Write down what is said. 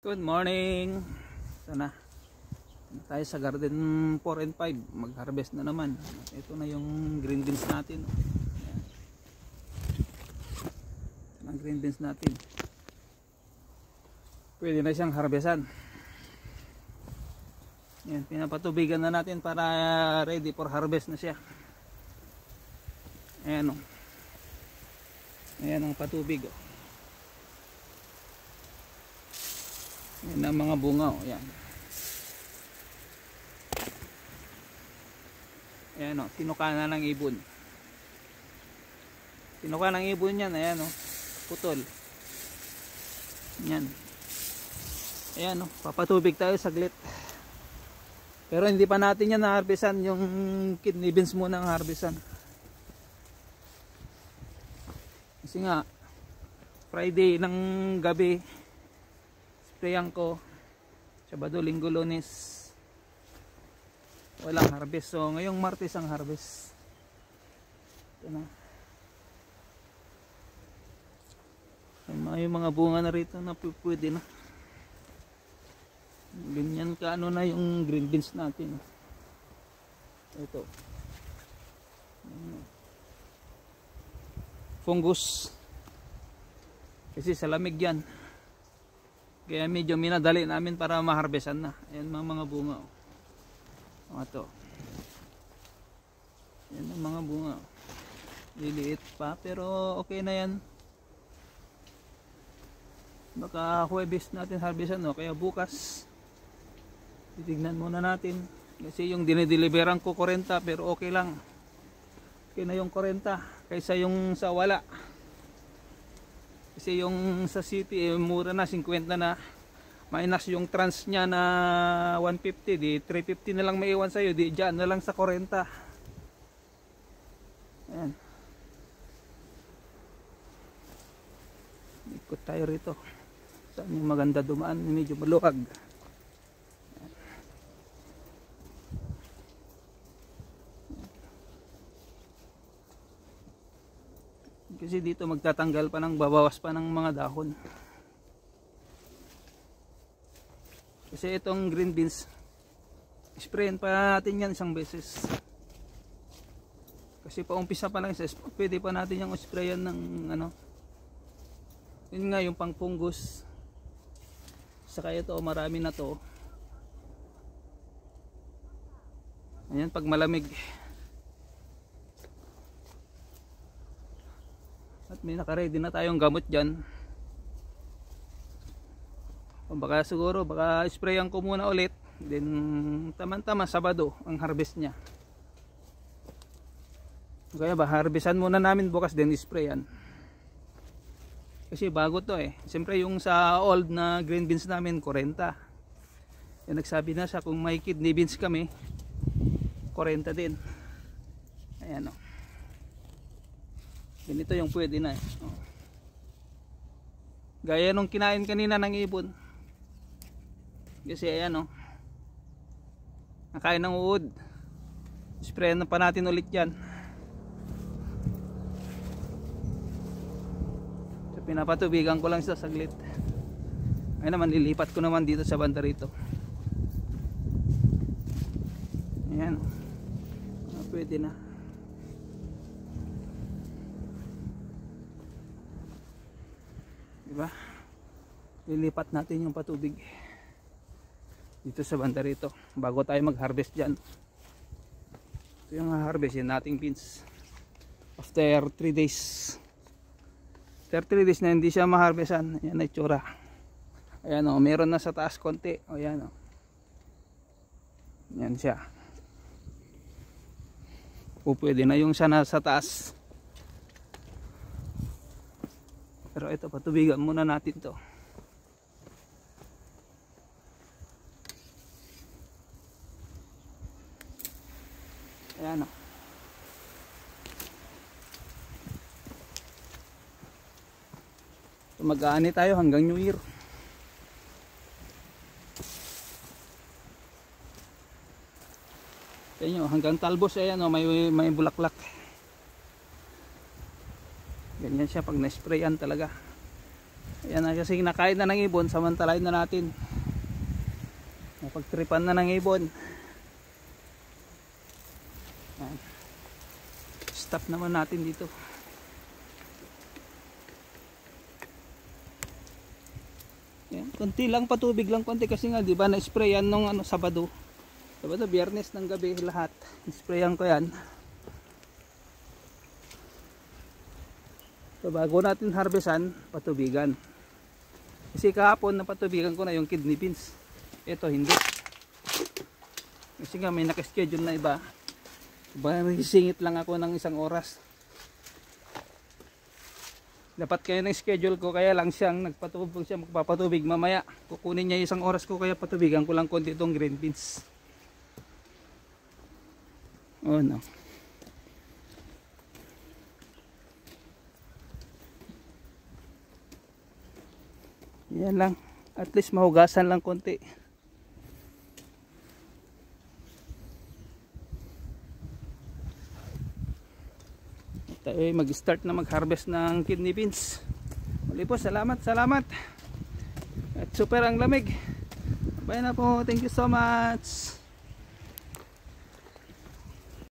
Good morning. Sana tayo sa garden 4 and 5. Mag-harvest na naman. Ito na yung green beans natin. Ayan. Ito na green beans natin. Pwede na siyang harvestan. Ayan, pinapatubigan na natin para ready for harvest na siya. Ayan o. Ayan ang patubig o. Ayan ang mga bunga o. Ayan. Ayan o. Tinuka na ng ibon. Tinuka ng ibon yan. Ayan o. Putol. Ayan. Ayan o. Papatubig tayo saglit. Pero hindi pa natin yan na-harvestan. Yung kidney beans muna ang harvestan. Kasi nga Friday ng gabi sprayan ko, Sabado, Linggo, Lunes walang harvest. So ngayong Martes ang harvest. Ito na. May mga bunga na rito na pwede na. Ganyan ka ano na yung green beans natin. Ito. Fungus. Kasi sa lamig yan. Kaya medyo minadali namin para maharbesan na. Ayan mga bunga. Ito. Ayan ang mga bunga. Liliit pa pero okay na yan. Baka Huwebes natin harbesan no. Kaya bukas titignan muna natin. Kasi yung dinideliveran ko 40 pero okay lang. Okay na yung 40 kaysa yung sa wala. Kasi yung sa city mura na 50 na, minus yung trans nya na 150, di 350 na lang maiwan sa'yo, di dyan na lang sa 40. Ayan. Ikot tayo rito. Saan yung maganda dumaan, medyo maluwag. Kasi dito magtatanggal pa ng babawas pa ng mga dahon. Kasi itong green beans sprayin pa natin yan isang beses. Kasi paumpisa pa lang isa, pwede pa natin yung sprayan ng ano. Yun nga yung pang fungus. Saka ito marami na to. Ayan pag malamig. At may naka-ready na tayong gamot dyan. Baka siguro, baka sprayan ko muna ulit. Then tama-tama Sabado ang harvest nya. Kaya ba, harvestan muna namin bukas din sprayan. Kasi bago to eh. Siyempre yung sa old na green beans namin, 40. Yan nagsabi na siya kung may kidney beans kami, 40 din. Ayan o. Ganito yung pwede na eh. Oh. Gaya nung kinain kanina ng ibon. Kasi ayan oh. Nakain ng uod. Sprayan na pa natin ulit yan. So, pinapatubigan ko lang sa saglit. Ay naman ilipat ko naman dito sa banda rito. Ayan oh. Pwede na. Diba? Lilipat natin yung patubig dito sa banda rito bago tayo mag-harvest dyan. Ito yung harvestin nating beans after 3 days. After 3 days na hindi siya ma-harvestan. Ayan na itsura. Ayan o, meron na sa taas konti. O ayan o. Ayan siya. O pwede na yung siya na sa taas. Pero ito, patubigan muna natin to. Ayan o. So, mag-aani tayo hanggang New Year. Ayan o, hanggang talbos. Ayan o, may bulaklak. Ganyan siya pag na-sprayan talaga. Ayan na, kasi nakain na ng ibon, samantalahin na natin. Napagtripan na ng ibon. Ayan. Stop naman natin dito. Ayan, konti lang, patubig lang konti kasi nga 'di ba na-sprayan nung Sabado. Sabado, Biyernes ng gabi lahat. Sprayan ko 'yan. So bago natin harvestan, patubigan. Kasi kahapon napatubigan ko na yung kidney beans. Ito hindi. Kasi nga may naka-schedule na iba. Singit lang ako ng 1 oras. Dapat kayo ng schedule ko, kaya lang siyang nagpatubig siya, magpapatubig mamaya. Kukunin niya 1 oras ko, kaya patubigan ko lang konti itong green beans. Oh no. Yan lang. At least mahugasan lang konti. Tayo mag-start na mag-harvest ng kidney beans. Muli po, salamat. At super ang lamig. Bye na po. Thank you so much.